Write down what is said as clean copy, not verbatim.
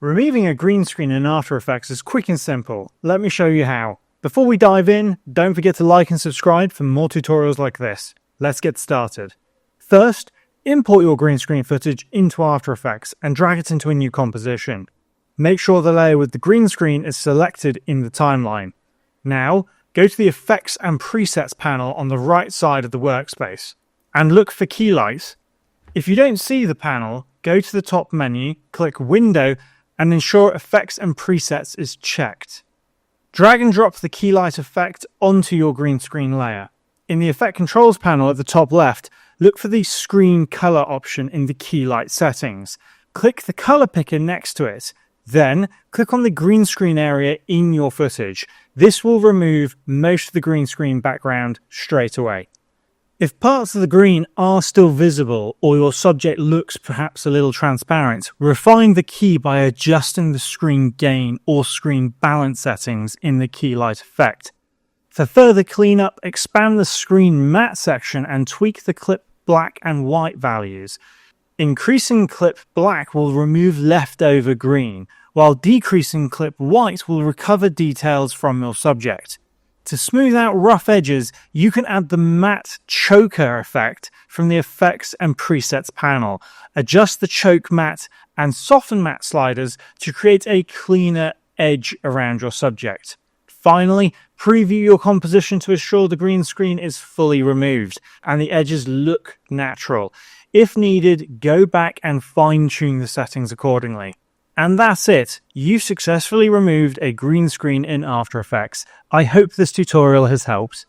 Removing a green screen in After Effects is quick and simple. Let me show you how. Before we dive in, don't forget to like and subscribe for more tutorials like this. Let's get started. First, import your green screen footage into After Effects and drag it into a new composition. Make sure the layer with the green screen is selected in the timeline. Now, go to the Effects and Presets panel on the right side of the workspace and look for key lights. If you don't see the panel, go to the top menu, click Window, and ensure Effects and Presets is checked. Drag and drop the key light effect onto your green screen layer. In the Effect Controls panel at the top left, look for the Screen Color option in the key light settings. Click the color picker next to it. Then, click on the green screen area in your footage. This will remove most of the green screen background straight away. If parts of the green are still visible or your subject looks perhaps a little transparent, refine the key by adjusting the screen gain or screen balance settings in the key light effect. For further cleanup, expand the screen matte section and tweak the clip black and white values. Increasing clip black will remove leftover green, while decreasing clip white will recover details from your subject. To smooth out rough edges, you can add the matte choker effect from the Effects and Presets panel. Adjust the choke matte and soften matte sliders to create a cleaner edge around your subject. Finally, preview your composition to ensure the green screen is fully removed and the edges look natural. If needed, go back and fine-tune the settings accordingly. And that's it. You've successfully removed a green screen in After Effects. I hope this tutorial has helped.